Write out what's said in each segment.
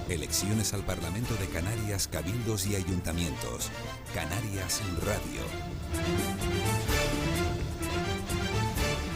Elecciones al Parlamento de Canarias, cabildos y ayuntamientos. Canarias Radio.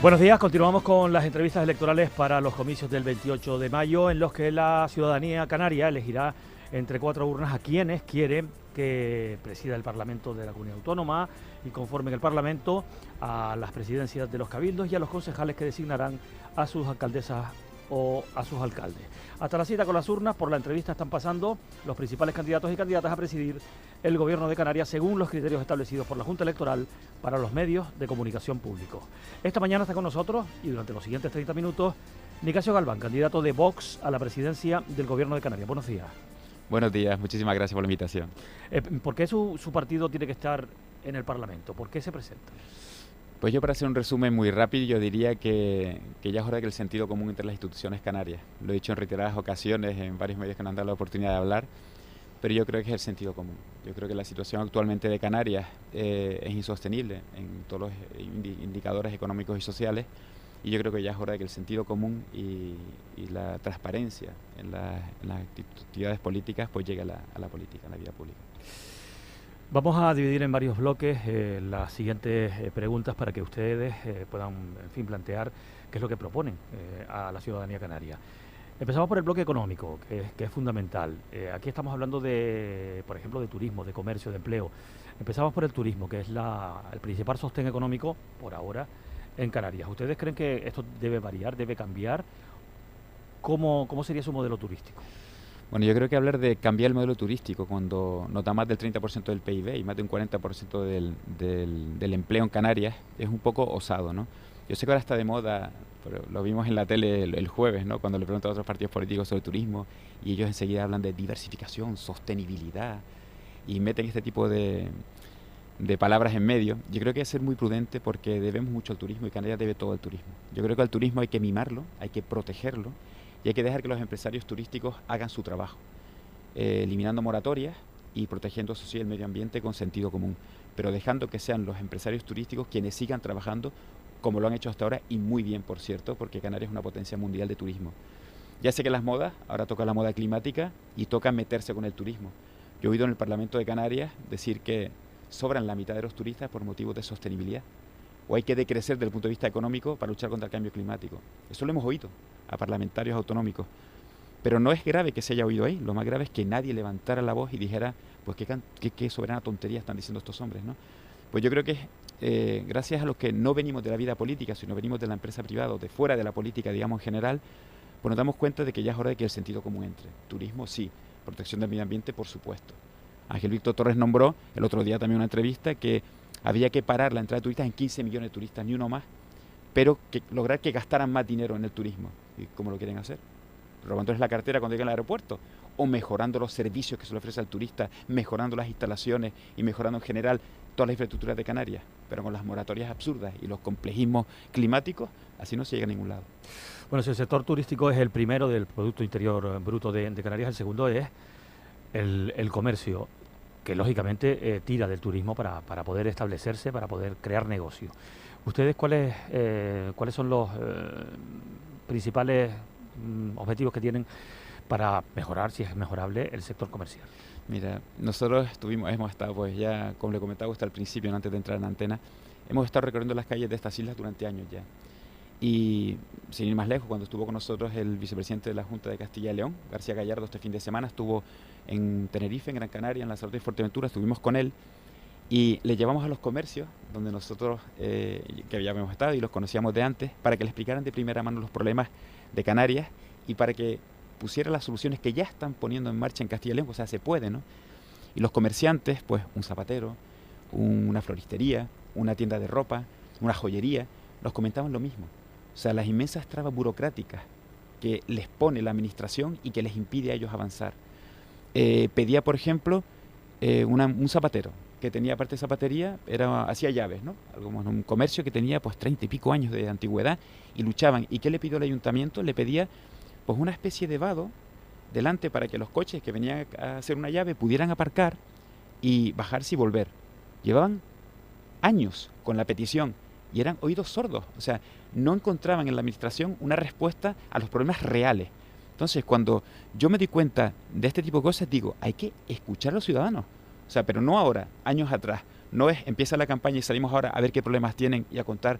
Buenos días, continuamos con las entrevistas electorales para los comicios del 28 de mayo, en los que la ciudadanía canaria elegirá entre 4 urnas a quienes quieren que presida el Parlamento de la Comunidad Autónoma y conformen el Parlamento, a las presidencias de los cabildos y a los concejales que designarán a sus alcaldesas o a sus alcaldes. Hasta la cita con las urnas, por la entrevista están pasando los principales candidatos y candidatas a presidir el Gobierno de Canarias según los criterios establecidos por la Junta Electoral para los medios de comunicación públicos. Esta mañana está con nosotros y durante los siguientes 30 minutos Nicasio Galván, candidato de Vox a la presidencia del Gobierno de Canarias. Buenos días. Buenos días, muchísimas gracias por la invitación. ¿Por qué su partido tiene que estar en el Parlamento? ¿Por qué se presenta? Pues yo, para hacer un resumen muy rápido, yo diría que ya es hora de que el sentido común entre las instituciones canarias. Lo he dicho en reiteradas ocasiones en varios medios que nos han dado la oportunidad de hablar, pero yo creo que es el sentido común. Yo creo que la situación actualmente de Canarias es insostenible en todos los indicadores económicos y sociales, y yo creo que ya es hora de que el sentido común y la transparencia en las actividades políticas pues llegue a la política, a la vida pública. Vamos a dividir en varios bloques las siguientes preguntas para que ustedes puedan, en fin, plantear qué es lo que proponen a la ciudadanía canaria. Empezamos por el bloque económico, que es fundamental. Aquí estamos hablando de, por ejemplo, de turismo, de comercio, de empleo. Empezamos por el turismo, que es el principal sostén económico, por ahora, en Canarias. ¿Ustedes creen que esto debe variar, debe cambiar? ¿Cómo sería su modelo turístico? Bueno, yo creo que hablar de cambiar el modelo turístico cuando nos da más del 30% del PIB y más de un 40% del empleo en Canarias es un poco osado, ¿no? Yo sé que ahora está de moda, pero lo vimos en la tele el jueves, ¿no? Cuando le preguntan a otros partidos políticos sobre turismo y ellos enseguida hablan de diversificación, sostenibilidad y meten este tipo de palabras en medio. Yo creo que hay que ser muy prudente porque debemos mucho al turismo y Canarias debe todo al turismo. Yo creo que al turismo hay que mimarlo, hay que protegerlo y hay que dejar que los empresarios turísticos hagan su trabajo, eliminando moratorias y protegiendo, eso sí, el medio ambiente con sentido común, pero dejando que sean los empresarios turísticos quienes sigan trabajando como lo han hecho hasta ahora y muy bien, por cierto, porque Canarias es una potencia mundial de turismo. Ya sé que las modas, ahora toca la moda climática y toca meterse con el turismo. Yo he oído en el Parlamento de Canarias decir que sobran la mitad de los turistas por motivos de sostenibilidad, o hay que decrecer desde el punto de vista económico para luchar contra el cambio climático. Eso lo hemos oído a parlamentarios autonómicos. Pero no es grave que se haya oído ahí, lo más grave es que nadie levantara la voz y dijera, pues qué soberana tontería están diciendo estos hombres, ¿no? Pues yo creo que gracias a los que no venimos de la vida política, sino venimos de la empresa privada o de fuera de la política, digamos, en general, pues nos damos cuenta de que ya es hora de que el sentido común entre. Turismo, sí. Protección del medio ambiente, por supuesto. Ángel Víctor Torres nombró el otro día también una entrevista que había que parar la entrada de turistas en 15 millones de turistas, ni uno más, pero lograr que gastaran más dinero en el turismo. ¿Y cómo lo quieren hacer? Robándoles la cartera cuando lleguen al aeropuerto, o mejorando los servicios que se le ofrece al turista, mejorando las instalaciones y mejorando en general todas las infraestructuras de Canarias, pero con las moratorias absurdas y los complejismos climáticos, así no se llega a ningún lado. Bueno, si el sector turístico es el primero del Producto Interior Bruto de Canarias, el segundo es el comercio, que lógicamente tira del turismo para poder establecerse, para poder crear negocio. ¿Ustedes cuáles son los principales objetivos que tienen para mejorar, si es mejorable, el sector comercial? Mira, nosotros hemos estado, pues ya, como le comentaba usted al principio, antes de entrar en antena, hemos estado recorriendo las calles de estas islas durante años ya. Y sin ir más lejos, cuando estuvo con nosotros el vicepresidente de la Junta de Castilla y León, García Gallardo, este fin de semana, estuvo en Tenerife, en Gran Canaria, en Lanzarote y Fuerteventura, estuvimos con él y le llevamos a los comercios donde nosotros que ya habíamos estado y los conocíamos de antes, para que le explicaran de primera mano los problemas de Canarias y para que pusiera las soluciones que ya están poniendo en marcha en Castilla y León, o sea, se puede, ¿no? Y los comerciantes, pues un zapatero, una floristería, una tienda de ropa, una joyería, nos comentaban lo mismo. O sea, las inmensas trabas burocráticas que les pone la administración y que les impide a ellos avanzar. Pedía, por ejemplo, un zapatero que tenía, aparte de zapatería, hacía llaves, ¿no? Algo como un comercio que tenía pues 30 y pico años de antigüedad y luchaban. ¿Y qué le pidió el ayuntamiento? Le pedía pues una especie de vado delante para que los coches que venían a hacer una llave pudieran aparcar y bajarse y volver. Llevaban años con la petición y eran oídos sordos, o sea, no encontraban en la administración una respuesta a los problemas reales. Entonces, cuando yo me doy cuenta de este tipo de cosas, digo, hay que escuchar a los ciudadanos. O sea, pero no ahora, años atrás. No es, empieza la campaña y salimos ahora a ver qué problemas tienen y a contar.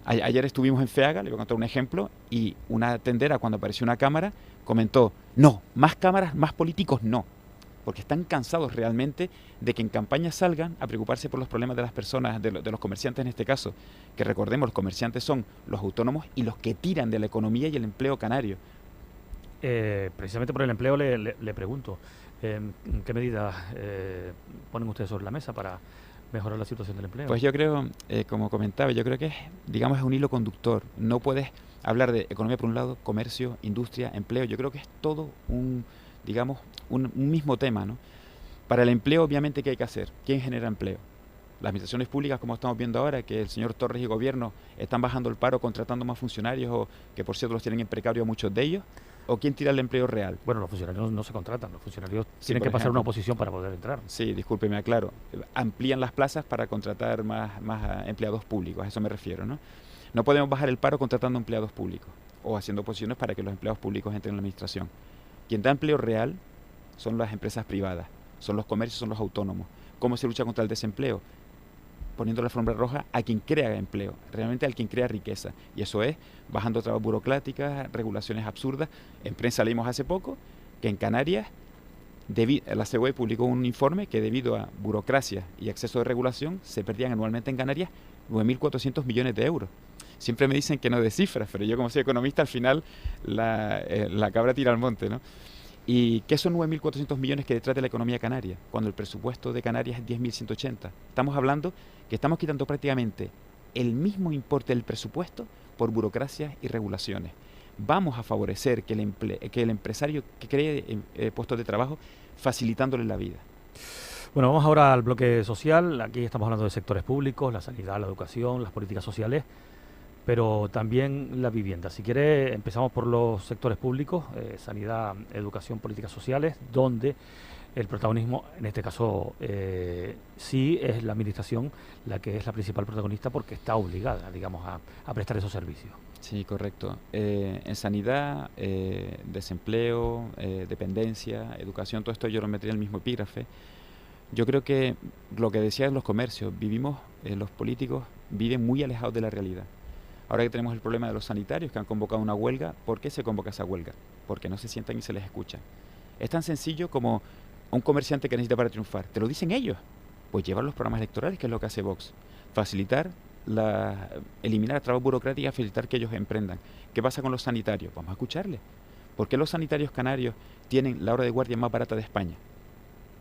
Ayer estuvimos en FEAGA, le voy a contar un ejemplo, y una tendera, cuando apareció una cámara, comentó, no, más cámaras, más políticos, no. Porque están cansados realmente de que en campaña salgan a preocuparse por los problemas de las personas, de los comerciantes en este caso. Que recordemos, los comerciantes son los autónomos y los que tiran de la economía y el empleo canario. Precisamente por el empleo le pregunto, ¿qué medidas ponen ustedes sobre la mesa para mejorar la situación del empleo? Pues yo creo, como comentaba, yo creo que es un hilo conductor. No puedes hablar de economía por un lado, comercio, industria, empleo. Yo creo que es todo un mismo tema, ¿no? Para el empleo, obviamente, ¿qué hay que hacer? ¿Quién genera empleo? Las administraciones públicas, como estamos viendo ahora, que el señor Torres y gobierno están bajando el paro, contratando más funcionarios, o que por cierto los tienen en precario a muchos de ellos. ¿O quién tira el empleo real? Bueno, los funcionarios no se contratan, los funcionarios tienen que pasar una oposición para poder entrar. Sí, discúlpeme, aclaro. Amplían las plazas para contratar más empleados públicos, a eso me refiero, ¿no? No podemos bajar el paro contratando empleados públicos o haciendo oposiciones para que los empleados públicos entren en la administración. Quien da empleo real son las empresas privadas, son los comercios, son los autónomos. ¿Cómo se lucha contra el desempleo? Poniendo la alfombra roja a quien crea empleo, realmente al quien crea riqueza. Y eso es bajando trabas burocráticas, regulaciones absurdas. En prensa leímos hace poco que en Canarias la COE publicó un informe que debido a burocracia y exceso de regulación se perdían anualmente en Canarias 9.400 millones de euros. Siempre me dicen que no de cifras, pero yo como soy economista al final la cabra tira al monte, ¿no? ¿Y qué son 9.400 millones que detrás de la economía canaria? Cuando el presupuesto de Canarias es 10.180. Estamos hablando que estamos quitando prácticamente el mismo importe del presupuesto por burocracias y regulaciones. Vamos a favorecer que el empresario que cree puestos de trabajo facilitándole la vida. Bueno, vamos ahora al bloque social. Aquí estamos hablando de sectores públicos, la sanidad, la educación, las políticas sociales, pero también la vivienda. Si quiere, empezamos por los sectores públicos, sanidad, educación, políticas sociales, donde el protagonismo, en este caso, sí es la administración la que es la principal protagonista porque está obligada, digamos, a prestar esos servicios. Sí, correcto. En sanidad, desempleo, dependencia, educación, todo esto yo lo metería en el mismo epígrafe. Yo creo que lo que decía de los comercios, los políticos viven muy alejados de la realidad. Ahora que tenemos el problema de los sanitarios que han convocado una huelga, ¿por qué se convoca esa huelga? Porque no se sientan y se les escucha. Es tan sencillo como un comerciante que necesita para triunfar. Te lo dicen ellos. Pues llevar los programas electorales, que es lo que hace Vox. Facilitar, eliminar trabas burocráticas, facilitar que ellos emprendan. ¿Qué pasa con los sanitarios? Vamos a escucharles. ¿Por qué los sanitarios canarios tienen la hora de guardia más barata de España?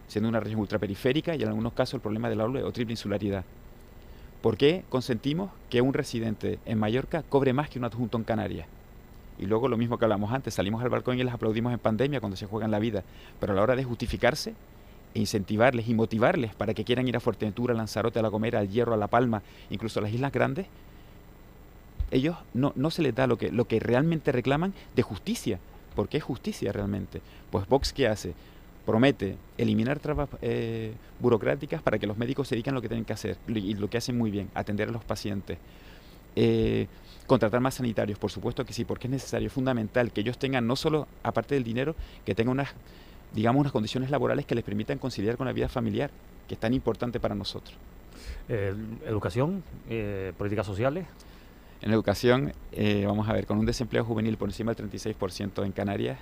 Siendo una región ultraperiférica y en algunos casos el problema de la doble o triple insularidad. ¿Por qué consentimos que un residente en Mallorca cobre más que un adjunto en Canarias? Y luego lo mismo que hablamos antes, salimos al balcón y les aplaudimos en pandemia cuando se juegan la vida, pero a la hora de justificarse, incentivarles y motivarles para que quieran ir a Fuerteventura, a Lanzarote, a La Gomera, al Hierro, a La Palma, incluso a las Islas Grandes, ellos no se les da lo que realmente reclaman de justicia. ¿Por qué es justicia realmente? Pues Vox, ¿qué hace? Promete eliminar trabas burocráticas para que los médicos se dediquen a lo que tienen que hacer y lo que hacen muy bien, atender a los pacientes. Contratar más sanitarios, por supuesto que sí, porque es necesario, es fundamental que ellos tengan, no solo aparte del dinero, que tengan unas condiciones laborales que les permitan conciliar con la vida familiar, que es tan importante para nosotros. Educación, políticas sociales. En educación, vamos a ver, con un desempleo juvenil por encima del 36% en Canarias,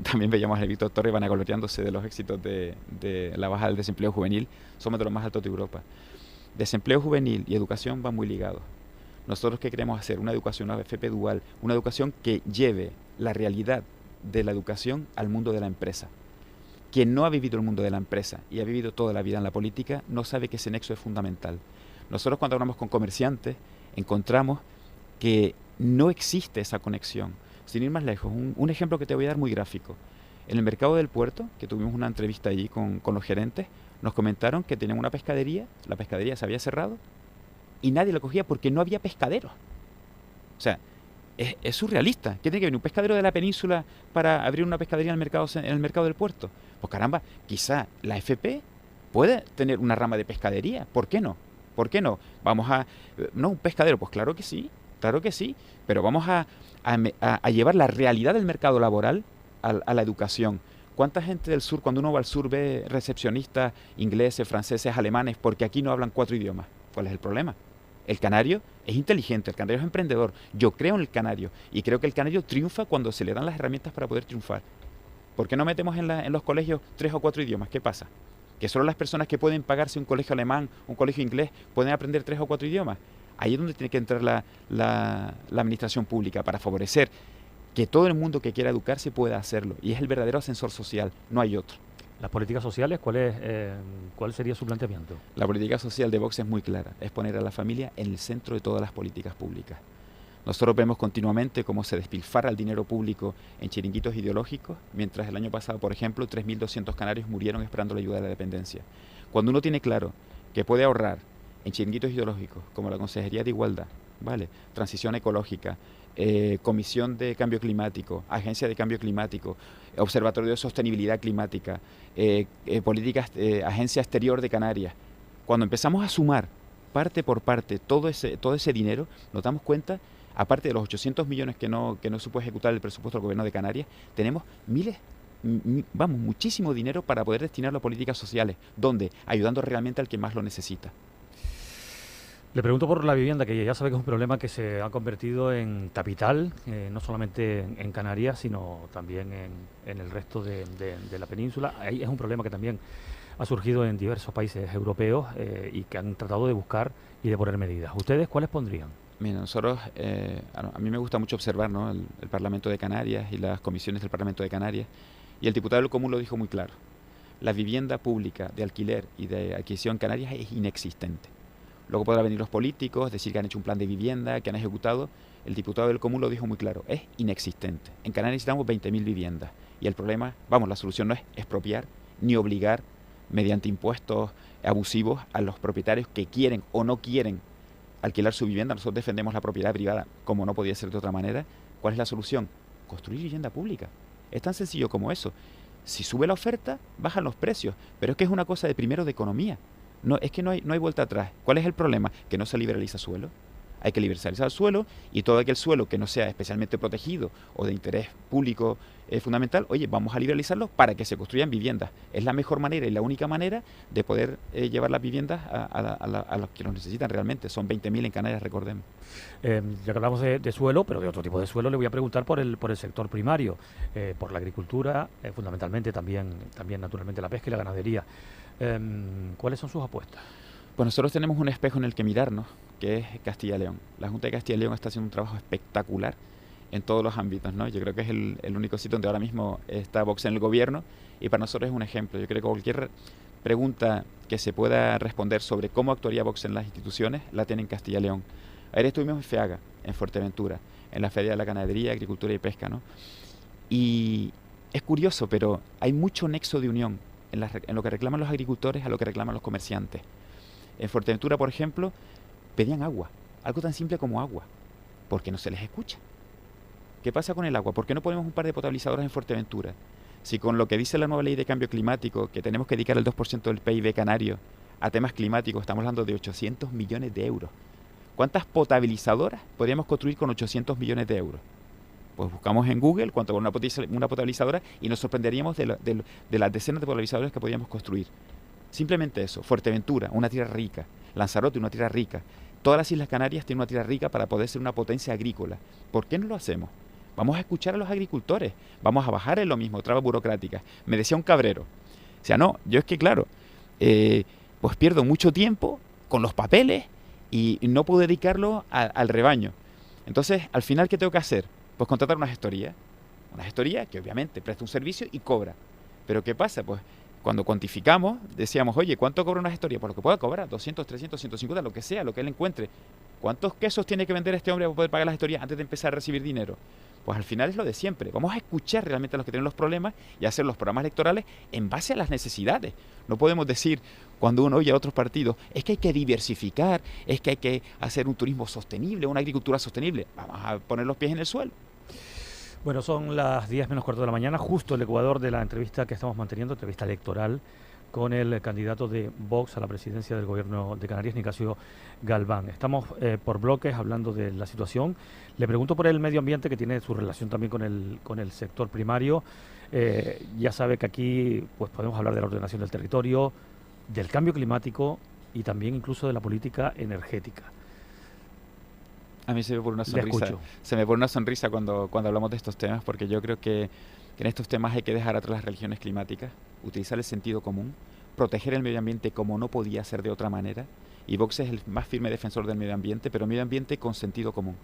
también veíamos a Víctor Torres vanagloriándose de los éxitos de la baja del desempleo juvenil. Somos de los más altos de Europa. Desempleo juvenil y educación van muy ligados. Nosotros ¿qué queremos hacer? Una educación, una FP dual, una educación que lleve la realidad de la educación al mundo de la empresa. Quien no ha vivido el mundo de la empresa y ha vivido toda la vida en la política no sabe que ese nexo es fundamental. Nosotros cuando hablamos con comerciantes encontramos que no existe esa conexión. Sin ir más lejos, un ejemplo que te voy a dar muy gráfico. En el mercado del puerto, que tuvimos una entrevista allí con los gerentes, nos comentaron que tenían una pescadería, la pescadería se había cerrado y nadie la cogía porque no había pescaderos. O sea, es surrealista. ¿Qué tiene que venir un pescadero de la península para abrir una pescadería en el mercado del puerto? Pues caramba, quizá la FP puede tener una rama de pescadería. ¿Por qué no? ¿Por qué no? No, un pescadero, pues claro que sí. Claro que sí, pero vamos a llevar la realidad del mercado laboral a la educación. ¿Cuánta gente del sur, cuando uno va al sur, ve recepcionistas ingleses, franceses, alemanes, porque aquí no hablan 4 idiomas? ¿Cuál es el problema? El canario es inteligente, el canario es emprendedor. Yo creo en el canario y creo que el canario triunfa cuando se le dan las herramientas para poder triunfar. ¿Por qué no metemos en los colegios 3 o 4 idiomas? ¿Qué pasa? Que solo las personas que pueden pagarse un colegio alemán, un colegio inglés, pueden aprender 3 o 4 idiomas. Ahí es donde tiene que entrar la administración pública para favorecer que todo el mundo que quiera educarse pueda hacerlo. Y es el verdadero ascensor social, no hay otro. Las políticas sociales, ¿cuál sería su planteamiento? La política social de Vox es muy clara, es poner a la familia en el centro de todas las políticas públicas. Nosotros vemos continuamente cómo se despilfarra el dinero público en chiringuitos ideológicos, mientras el año pasado, por ejemplo, 3.200 canarios murieron esperando la ayuda de la dependencia. Cuando uno tiene claro que puede ahorrar en chiringuitos ideológicos, como la Consejería de Igualdad, ¿vale?, Transición Ecológica, Comisión de Cambio Climático, Agencia de Cambio Climático, Observatorio de Sostenibilidad Climática, Agencia Exterior de Canarias. Cuando empezamos a sumar parte por parte todo ese dinero, nos damos cuenta, aparte de los 800 millones que no se puede ejecutar el presupuesto del Gobierno de Canarias, tenemos muchísimo dinero para poder destinarlo a políticas sociales, donde ayudando realmente al que más lo necesita. Le pregunto por la vivienda, que ya sabe que es un problema que se ha convertido en capital, no solamente en Canarias, sino también en el resto de la península. Ahí es un problema que también ha surgido en diversos países europeos y que han tratado de buscar y de poner medidas. ¿Ustedes cuáles pondrían? Mira, nosotros, a mí me gusta mucho observar, ¿no?, el Parlamento de Canarias y las comisiones del Parlamento de Canarias, y el diputado del Común lo dijo muy claro. La vivienda pública de alquiler y de adquisición en Canarias es inexistente. Luego podrán venir los políticos, decir que han hecho un plan de vivienda, que han ejecutado. El diputado del Común lo dijo muy claro, es inexistente. En Canarias necesitamos 20.000 viviendas y el problema, la solución no es expropiar ni obligar mediante impuestos abusivos a los propietarios que quieren o no quieren alquilar su vivienda. Nosotros defendemos la propiedad privada como no podía ser de otra manera. ¿Cuál es la solución? Construir vivienda pública. Es tan sencillo como eso. Si sube la oferta, bajan los precios, pero es que es una cosa de economía. No, es que no hay vuelta atrás. ¿Cuál es el problema? Que no se liberaliza suelo. Hay que liberalizar el suelo y todo aquel suelo que no sea especialmente protegido o de interés público fundamental, oye, vamos a liberalizarlo para que se construyan viviendas. Es la mejor manera y la única manera de poder llevar las viviendas a los que los necesitan realmente. Son 20.000 en Canarias, recordemos. Ya que hablamos de suelo, pero de otro tipo de suelo, le voy a preguntar por el sector primario, por la agricultura, fundamentalmente también naturalmente la pesca y la ganadería. ¿Cuáles son sus apuestas? Pues nosotros tenemos un espejo en el que mirarnos, que es Castilla y León. La Junta de Castilla y León está haciendo un trabajo espectacular en todos los ámbitos, ¿no? Yo creo que es el único sitio donde ahora mismo está Vox en el gobierno y para nosotros es un ejemplo. Yo creo que cualquier pregunta que se pueda responder sobre cómo actuaría Vox en las instituciones la tiene en Castilla y León. Ayer estuvimos en FEAGA, en Fuerteventura, en la Feria de la Ganadería, Agricultura y Pesca, ¿no? Y es curioso, pero hay mucho nexo de unión en lo que reclaman los agricultores a lo que reclaman los comerciantes. En Fuerteventura, por ejemplo, pedían agua, algo tan simple como agua, porque no se les escucha. ¿Qué pasa con el agua? ¿Por qué no ponemos un par de potabilizadoras en Fuerteventura? Si con lo que dice la nueva ley de cambio climático, que tenemos que dedicar el 2% del PIB canario a temas climáticos, estamos hablando de 800 millones de euros. ¿Cuántas potabilizadoras podríamos construir con 800 millones de euros? Pues buscamos en Google cuánto vale una potabilizadora y nos sorprenderíamos de las decenas de potabilizadoras que podríamos construir. Simplemente eso. Fuerteventura, una tierra rica. Lanzarote, una tierra rica. Todas las Islas Canarias tienen una tierra rica para poder ser una potencia agrícola. ¿Por qué no lo hacemos? Vamos a escuchar a los agricultores. Vamos a bajar en lo mismo, trabas burocráticas. Me decía un cabrero. O sea, no, yo es que claro, pues pierdo mucho tiempo con los papeles y no puedo dedicarlo al rebaño. Entonces, al final, ¿qué tengo que hacer? Pues contratar una gestoría que obviamente presta un servicio y cobra. Pero ¿qué pasa? Pues cuando cuantificamos, decíamos, oye, ¿cuánto cobra una gestoría? Por lo que pueda cobrar, 200, 300, 150, lo que sea, lo que él encuentre. ¿Cuántos quesos tiene que vender este hombre para poder pagar la gestoría antes de empezar a recibir dinero? Pues al final es lo de siempre. Vamos a escuchar realmente a los que tienen los problemas y hacer los programas electorales en base a las necesidades. No podemos decir, cuando uno oye a otros partidos, es que hay que diversificar, es que hay que hacer un turismo sostenible, una agricultura sostenible. Vamos a poner los pies en el suelo. Bueno, son las 10 menos cuarto de la mañana, justo el ecuador de la entrevista que estamos manteniendo, entrevista electoral con el candidato de Vox a la presidencia del Gobierno de Canarias, Nicasio Galván. Estamos por bloques hablando de la situación. Le pregunto por el medio ambiente, que tiene su relación también con el sector primario. Ya sabe que aquí pues podemos hablar de la ordenación del territorio, del cambio climático y también incluso de la política energética. A mí se me pone una sonrisa. Se me pone una sonrisa cuando hablamos de estos temas, porque yo creo que en estos temas hay que dejar atrás las religiones climáticas, utilizar el sentido común, proteger el medio ambiente como no podía ser de otra manera. Y Vox es el más firme defensor del medio ambiente, pero medio ambiente con sentido común.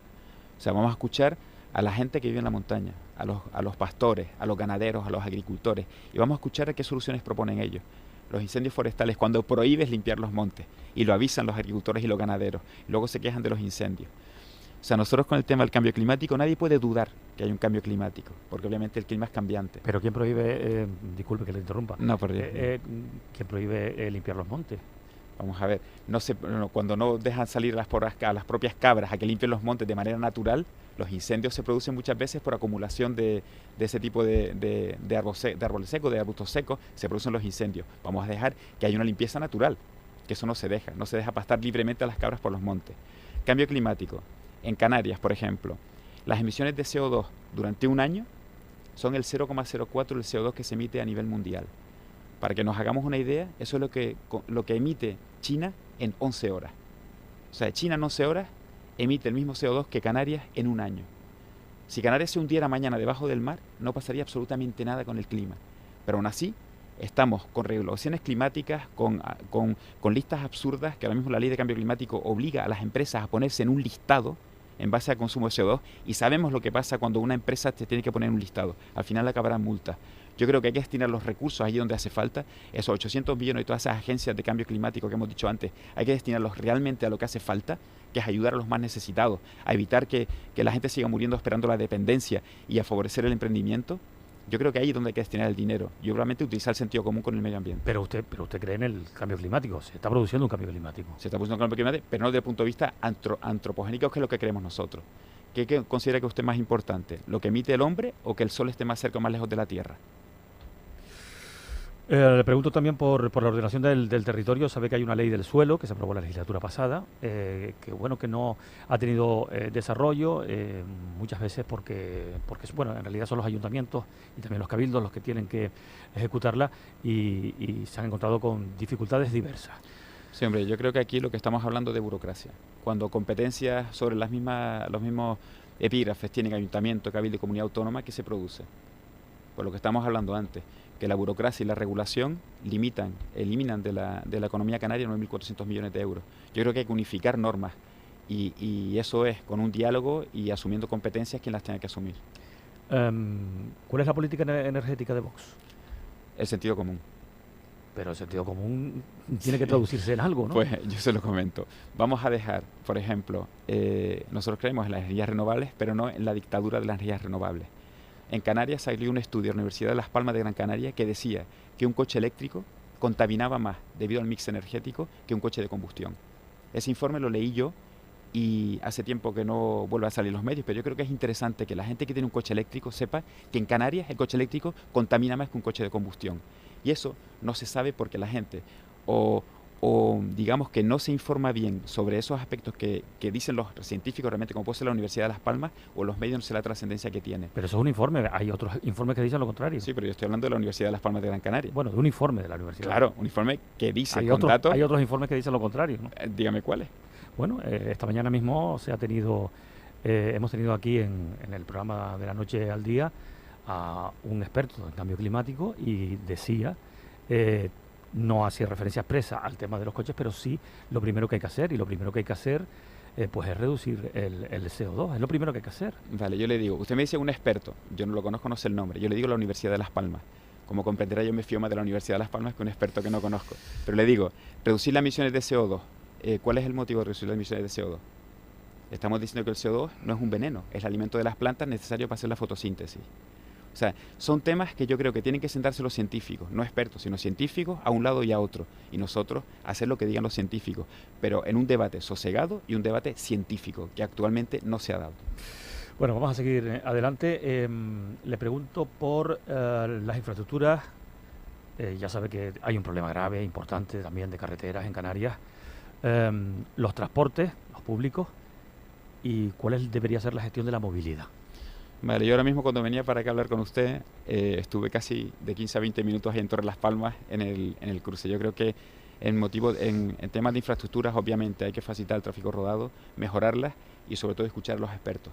O sea, vamos a escuchar a la gente que vive en la montaña, a los pastores, a los ganaderos, a los agricultores, y vamos a escuchar a qué soluciones proponen ellos. Los incendios forestales, cuando prohíbes limpiar los montes, y lo avisan los agricultores y los ganaderos, y luego se quejan de los incendios. O sea, nosotros con el tema del cambio climático, nadie puede dudar que hay un cambio climático, porque obviamente el clima es cambiante. Pero ¿quién prohíbe, disculpe que le interrumpa, no, ¿quién prohíbe limpiar los montes? Vamos a ver, cuando no dejan salir a las propias cabras a que limpien los montes de manera natural, los incendios se producen muchas veces por acumulación de ese tipo de árboles secos, de arbustos secos, se producen los incendios. Vamos a dejar que haya una limpieza natural, que eso no se deja pastar libremente a las cabras por los montes. Cambio climático. En Canarias, por ejemplo, las emisiones de CO2 durante un año son el 0,04 del CO2 que se emite a nivel mundial. Para que nos hagamos una idea, eso es lo que emite China en 11 horas. O sea, China en 11 horas emite el mismo CO2 que Canarias en un año. Si Canarias se hundiera mañana debajo del mar, no pasaría absolutamente nada con el clima. Pero aún así, estamos con regulaciones climáticas, con listas absurdas, que ahora mismo la ley de cambio climático obliga a las empresas a ponerse en un listado en base al consumo de CO2, y sabemos lo que pasa cuando una empresa te tiene que poner en un listado. Al final acabarán multas. Yo creo que hay que destinar los recursos allí donde hace falta, esos 800 millones y todas esas agencias de cambio climático que hemos dicho antes, hay que destinarlos realmente a lo que hace falta, que es ayudar a los más necesitados, a evitar que la gente siga muriendo esperando la dependencia y a favorecer el emprendimiento. Yo creo que ahí es donde hay que destinar el dinero y obviamente utilizar el sentido común con el medio ambiente. Pero usted cree en el cambio climático, se está produciendo un cambio climático. Se está produciendo un cambio climático, pero no desde el punto de vista antropogénico, que es lo que creemos nosotros. ¿Qué considera que usted es más importante? ¿Lo que emite el hombre o que el sol esté más cerca o más lejos de la Tierra? Le pregunto también por la ordenación del territorio. Sabe que hay una ley del suelo que se aprobó la legislatura pasada, que no ha tenido desarrollo, muchas veces porque en realidad son los ayuntamientos y también los cabildos los que tienen que ejecutarla y se han encontrado con dificultades diversas. Sí, hombre, yo creo que aquí lo que estamos hablando es de burocracia. Cuando competencias sobre los mismos epígrafes tienen ayuntamiento, cabildo y comunidad autónoma, ¿qué se produce? Por lo que estamos hablando antes, que la burocracia y la regulación eliminan de la economía canaria 9.400 millones de euros. Yo creo que hay que unificar normas y eso es con un diálogo y asumiendo competencias quien las tenga que asumir. ¿Cuál es la política energética de Vox? El sentido común. Pero el sentido común tiene que traducirse en algo, ¿no? Pues yo se lo comento. Vamos a dejar, por ejemplo, nosotros creemos en las energías renovables, pero no en la dictadura de las energías renovables. En Canarias salió un estudio de la Universidad de Las Palmas de Gran Canaria que decía que un coche eléctrico contaminaba más debido al mix energético que un coche de combustión. Ese informe lo leí yo y hace tiempo que no vuelve a salir en los medios, pero yo creo que es interesante que la gente que tiene un coche eléctrico sepa que en Canarias el coche eléctrico contamina más que un coche de combustión. Y eso no se sabe porque la gente o digamos que no se informa bien sobre esos aspectos que dicen los científicos realmente, como puede ser la Universidad de Las Palmas, o los medios no sé la trascendencia que tiene. Pero eso es un informe, hay otros informes que dicen lo contrario. Sí, pero yo estoy hablando de la Universidad de Las Palmas de Gran Canaria. Bueno, de un informe de la universidad. Claro, un informe que dice hay datos. Hay otros informes que dicen lo contrario, ¿no? Dígame cuáles. Bueno, esta mañana mismo hemos tenido aquí en el programa de La Noche al Día a un experto en cambio climático y decía, no hacía referencia expresa al tema de los coches, pero sí lo primero que hay que hacer, y lo primero que hay que hacer pues es reducir el CO2, es lo primero que hay que hacer. Vale, yo le digo, usted me dice un experto, yo no lo conozco, no sé el nombre, yo le digo la Universidad de Las Palmas. Como comprenderá, yo me fío más de la Universidad de Las Palmas que un experto que no conozco. Pero le digo, reducir las emisiones de CO2, ¿cuál es el motivo de reducir las emisiones de CO2? Estamos diciendo que el CO2 no es un veneno, es el alimento de las plantas necesario para hacer la fotosíntesis. O sea, son temas que yo creo que tienen que sentarse los científicos, no expertos, sino científicos a un lado y a otro. Y nosotros hacer lo que digan los científicos, pero en un debate sosegado y un debate científico, que actualmente no se ha dado. Bueno, vamos a seguir adelante. Le pregunto por las infraestructuras Ya sabe que hay un problema grave, importante también de carreteras en Canarias. Los transportes, los públicos, y cuál debería ser la gestión de la movilidad. Vale, yo ahora mismo cuando venía para acá a hablar con usted, estuve casi de 15 a 20 minutos ahí en Torre Las Palmas en el cruce. Yo creo que en temas de infraestructuras, obviamente, hay que facilitar el tráfico rodado, mejorarlas y sobre todo escuchar a los expertos.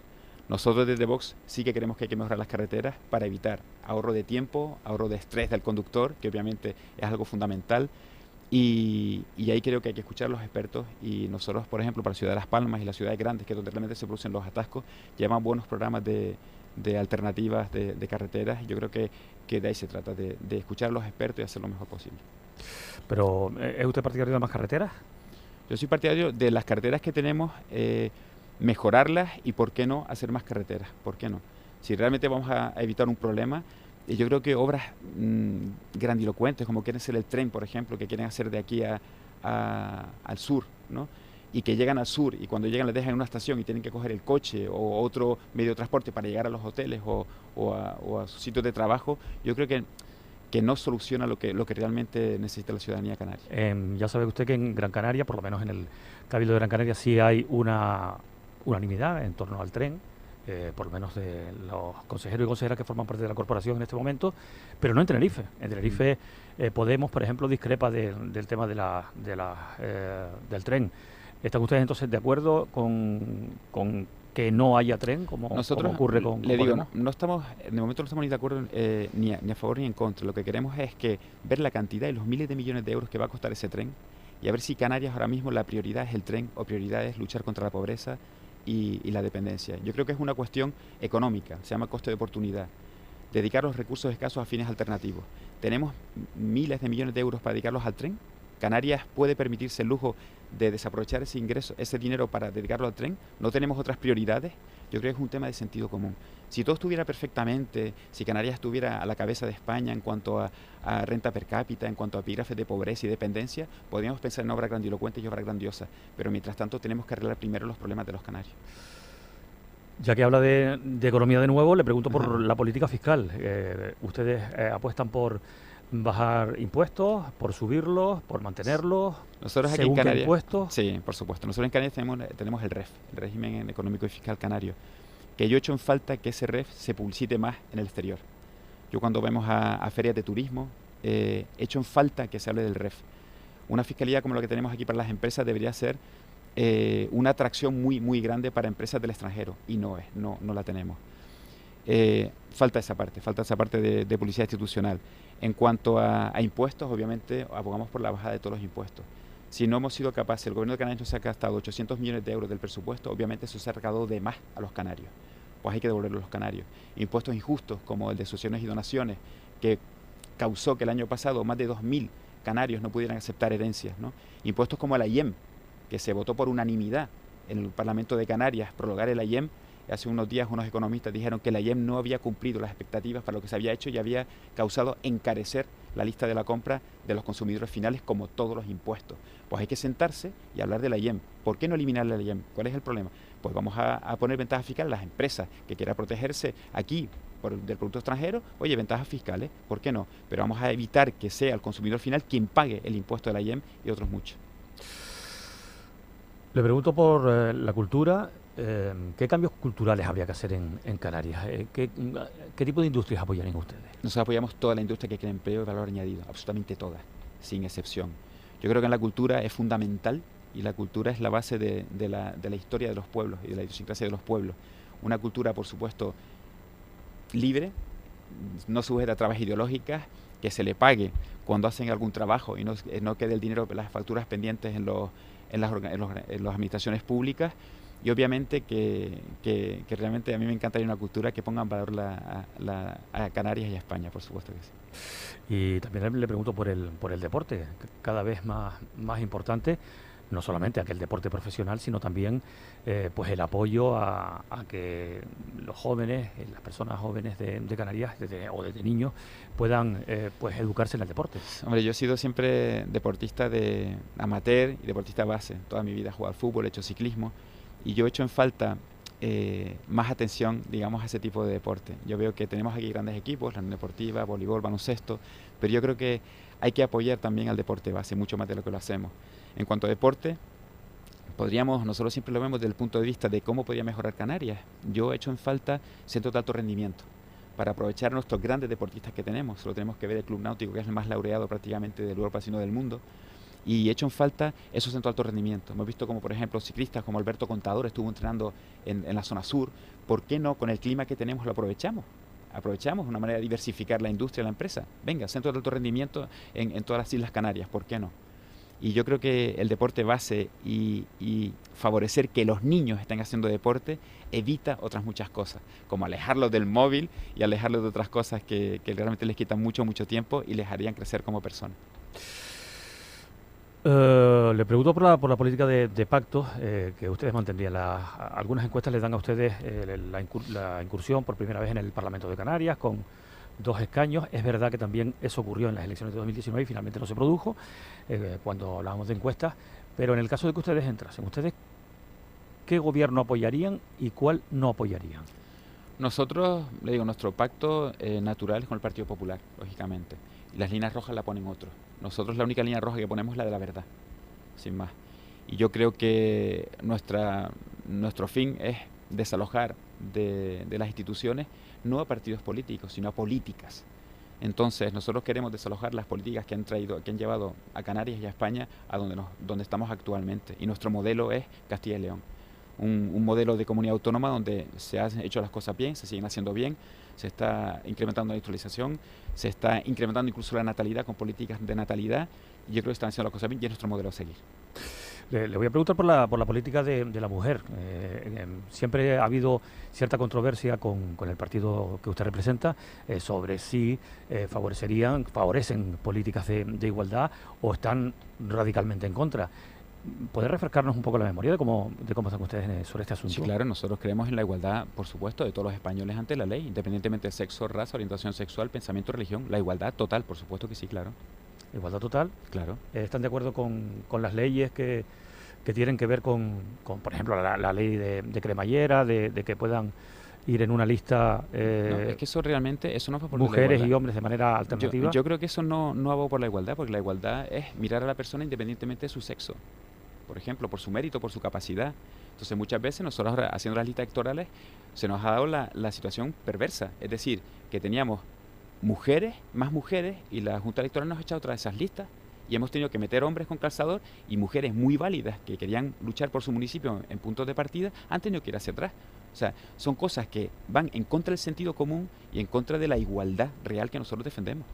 Nosotros desde Vox sí que creemos que hay que mejorar las carreteras para evitar ahorro de tiempo, ahorro de estrés del conductor, que obviamente es algo fundamental. Y ahí creo que hay que escuchar a los expertos, y nosotros, por ejemplo, para la ciudad de Las Palmas y las ciudades grandes, que es donde realmente se producen los atascos, llevan buenos programas de alternativas de carreteras. Yo creo que de ahí se trata, de escuchar a los expertos y hacer lo mejor posible. Pero, ¿es usted partidario de más carreteras? Yo soy partidario de las carreteras que tenemos, mejorarlas y, ¿por qué no, hacer más carreteras? ¿Por qué no? Si realmente vamos a evitar un problema, yo creo que obras grandilocuentes, como quieren ser el tren, por ejemplo, que quieren hacer de aquí al sur, ¿no? Y que llegan al sur y cuando llegan les dejan en una estación y tienen que coger el coche o otro medio de transporte para llegar a los hoteles o a sus sitios de trabajo, yo creo que no soluciona lo que realmente necesita la ciudadanía canaria. Ya sabe usted que en Gran Canaria, por lo menos en el Cabildo de Gran Canaria, sí hay una unanimidad en torno al tren, por lo menos de los consejeros y consejeras que forman parte de la corporación en este momento, pero no en Tenerife. En Tenerife Podemos, por ejemplo, discrepa del tema del tren. ¿Están ustedes entonces de acuerdo con que no haya tren, como ocurre con le digo, Podemos? no estamos, de momento no estamos ni de acuerdo ni a favor ni en contra. Lo que queremos es que ver la cantidad y los miles de millones de euros que va a costar ese tren, y a ver si Canarias ahora mismo la prioridad es el tren o prioridad es luchar contra la pobreza y la dependencia. Yo creo que es una cuestión económica, se llama coste de oportunidad. Dedicar los recursos escasos a fines alternativos. Tenemos miles de millones de euros para dedicarlos al tren. Canarias puede permitirse el lujo de desaprovechar ese ingreso, ese dinero para dedicarlo al tren. No tenemos otras prioridades. Yo creo que es un tema de sentido común. Si todo estuviera perfectamente, si Canarias estuviera a la cabeza de España en cuanto a renta per cápita, en cuanto a epígrafes de pobreza y dependencia, podríamos pensar en obras grandilocuentes y obras grandiosas. Pero mientras tanto tenemos que arreglar primero los problemas de los canarios. Ya que habla de economía de nuevo, le pregunto por la política fiscal. ¿Ustedes apuestan por bajar impuestos, por subirlos, por mantenerlos? Nosotros aquí ¿según en Canarias, qué impuestos? Sí, por supuesto. Nosotros en Canarias tenemos el REF, el régimen económico y fiscal canario, que yo he hecho en falta que ese REF se publicite más en el exterior. Yo cuando vemos a ferias de turismo, he hecho en falta que se hable del REF. Una fiscalía como la que tenemos aquí para las empresas debería ser una atracción muy, muy grande para empresas del extranjero, y no la tenemos. Falta esa parte de publicidad institucional. En cuanto a impuestos, obviamente abogamos por la bajada de todos los impuestos. Si no hemos sido capaces, el gobierno de Canarias nos ha gastado 800 millones de euros del presupuesto, obviamente eso se ha recaudado de más a los canarios. Pues hay que devolverlo a los canarios. Impuestos injustos como el de sucesiones y donaciones, que causó que el año pasado más de 2.000 canarios no pudieran aceptar herencias, ¿no? Impuestos como el IEM, que se votó por unanimidad en el Parlamento de Canarias, prorrogar el IEM. Hace unos días unos economistas dijeron que el IEM no había cumplido las expectativas para lo que se había hecho y había causado encarecer la lista de la compra de los consumidores finales, como todos los impuestos. Pues hay que sentarse y hablar del IEM. ¿Por qué no eliminar el IEM? ¿Cuál es el problema? Pues vamos a poner ventajas fiscales a las empresas que quieran protegerse aquí del producto extranjero. Oye, ventajas fiscales, ¿por qué no? Pero vamos a evitar que sea el consumidor final quien pague el impuesto del IEM y otros muchos. Le pregunto por la cultura. ¿Qué cambios culturales habría que hacer en Canarias? ¿Qué tipo de industrias apoyarían ustedes? Nosotros apoyamos toda la industria que crea empleo y valor añadido, absolutamente todas, sin excepción. Yo creo que en la cultura es fundamental, y la cultura es la base de la historia de los pueblos y de la idiosincrasia de los pueblos. Una cultura, por supuesto, libre, no sujeta a trabas ideológicas, que se le pague cuando hacen algún trabajo y no quede el dinero, las facturas pendientes en las administraciones públicas. Y obviamente que realmente a mí me encantaría una cultura que ponga en valor a Canarias y a España, por supuesto que sí. Y también le pregunto por el deporte, cada vez más importante, no solamente aquel deporte profesional, sino también pues el apoyo a que los jóvenes, las personas jóvenes de Canarias o desde niños puedan pues educarse en el deporte. Hombre, yo he sido siempre deportista de amateur y deportista base. Toda mi vida he jugado al fútbol, he hecho ciclismo. Y yo he hecho en falta más atención, digamos, a ese tipo de deporte. Yo veo que tenemos aquí grandes equipos, la Unión Deportiva, voleibol, baloncesto, pero yo creo que hay que apoyar también al deporte base, mucho más de lo que lo hacemos. En cuanto a deporte, nosotros siempre lo vemos desde el punto de vista de cómo podría mejorar Canarias. Yo he hecho en falta centros de alto rendimiento para aprovechar a nuestros grandes deportistas que tenemos. Solo tenemos que ver el Club Náutico, que es el más laureado prácticamente de Europa, sino del mundo. Y he hecho en falta esos centros de alto rendimiento. Hemos visto como, por ejemplo, ciclistas como Alberto Contador estuvo entrenando en la zona sur. ¿Por qué no, con el clima que tenemos, lo aprovechamos? Aprovechamos una manera de diversificar la industria, la empresa. Venga, centros de alto rendimiento en todas las Islas Canarias, ¿por qué no? Y yo creo que el deporte base y favorecer que los niños estén haciendo deporte evita otras muchas cosas, como alejarlos del móvil y alejarlos de otras cosas que realmente les quitan mucho tiempo y les harían crecer como personas. Le pregunto por la política de pactos que ustedes mantendrían. Algunas encuestas les dan a ustedes la incursión por primera vez en el Parlamento de Canarias con 2 escaños. Es verdad que también eso ocurrió en las elecciones de 2019 y finalmente no se produjo cuando hablábamos de encuestas, pero en el caso de que ustedes entrasen, ¿ustedes qué gobierno apoyarían y cuál no apoyarían? Nosotros, le digo, nuestro pacto natural es con el Partido Popular, lógicamente, y las líneas rojas la ponen otros. Nosotros la única línea roja que ponemos es la de la verdad, sin más. Y yo creo que nuestro fin es desalojar de las instituciones no a partidos políticos, sino a políticas. Entonces, nosotros queremos desalojar las políticas que han llevado a Canarias y a España a donde estamos actualmente. Y nuestro modelo es Castilla y León. Un modelo de comunidad autónoma donde se han hecho las cosas bien, se siguen haciendo bien, se está incrementando la industrialización, se está incrementando incluso la natalidad con políticas de natalidad, y yo creo que están haciendo las cosas bien y es nuestro modelo a seguir. Le voy a preguntar por la política de la mujer. Siempre ha habido cierta controversia con el partido que usted representa sobre si favorecen políticas de igualdad o están radicalmente en contra. ¿Puede refrescarnos un poco la memoria de cómo están ustedes sobre este asunto? Sí, claro, nosotros creemos en la igualdad, por supuesto, de todos los españoles ante la ley, independientemente de sexo, raza, orientación sexual, pensamiento, religión. La igualdad total, por supuesto que sí, claro. ¿Igualdad total? Claro. ¿Están de acuerdo con las leyes que tienen que ver con por ejemplo, la ley de cremallera, de que puedan ir en una lista no, es que eso realmente, eso no va por mujeres y hombres de manera alternativa? Yo creo que eso no va por la igualdad, porque la igualdad es mirar a la persona independientemente de su sexo. Por ejemplo, por su mérito, por su capacidad. Entonces, muchas veces nosotros ahora, haciendo las listas electorales, se nos ha dado la situación perversa. Es decir, que teníamos más mujeres, y la Junta Electoral nos ha echado todas esas listas. Y hemos tenido que meter hombres con calzador y mujeres muy válidas que querían luchar por su municipio en puntos de partida, han tenido que ir hacia atrás. O sea, son cosas que van en contra del sentido común y en contra de la igualdad real que nosotros defendemos.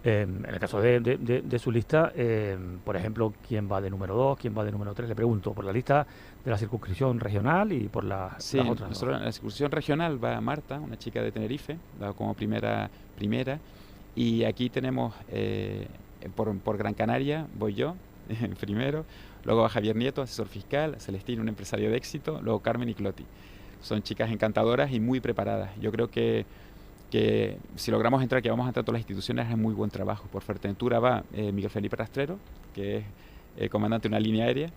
En el caso de su lista, por ejemplo, ¿quién va de número 2, quién va de número 3? Le pregunto, por la lista de la circunscripción regional y por las otras. Nosotros en la circunscripción regional va Marta, una chica de Tenerife, va como primera, y aquí tenemos, por Gran Canaria, voy yo, primero, luego va Javier Nieto, asesor fiscal, Celestino, un empresario de éxito, luego Carmen y Cloti. Son chicas encantadoras y muy preparadas. Yo creo que si logramos entrar, que vamos a entrar a todas las instituciones, es muy buen trabajo. Por Fuerteventura va Miguel Felipe Rastrero, que es comandante de una línea aérea,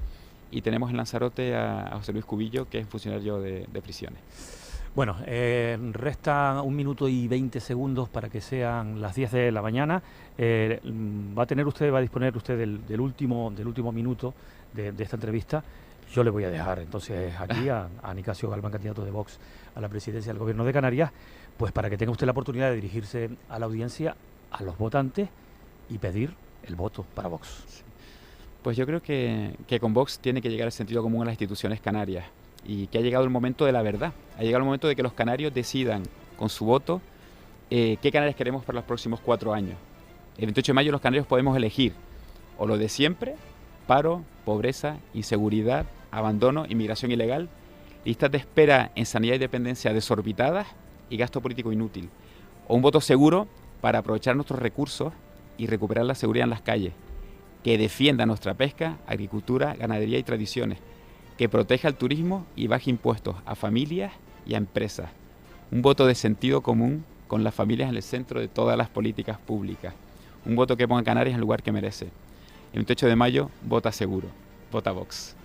y tenemos en Lanzarote a José Luis Cubillo, que es funcionario de prisiones. Bueno, resta 1 minuto y 20 segundos para que sean las 10 de la mañana. Va a disponer usted del último minuto de esta entrevista. Yo le voy a dejar entonces aquí a Nicasio Galván, candidato de Vox a la presidencia del Gobierno de Canarias, pues para que tenga usted la oportunidad de dirigirse a la audiencia, a los votantes y pedir el voto para Vox. Pues yo creo que con Vox tiene que llegar el sentido común a las instituciones canarias y que ha llegado el momento de la verdad. Ha llegado el momento de que los canarios decidan con su voto qué Canarias queremos para los próximos 4 años. El 28 de mayo los canarios podemos elegir o lo de siempre: paro, pobreza, inseguridad, abandono, inmigración ilegal, listas de espera en sanidad y dependencia desorbitadas y gasto político inútil, o un voto seguro para aprovechar nuestros recursos y recuperar la seguridad en las calles, que defienda nuestra pesca, agricultura, ganadería y tradiciones, que proteja el turismo y baje impuestos a familias y a empresas. Un voto de sentido común con las familias en el centro de todas las políticas públicas. Un voto que ponga a Canarias en el lugar que merece. El 28 de mayo, vota seguro. Vota Vox.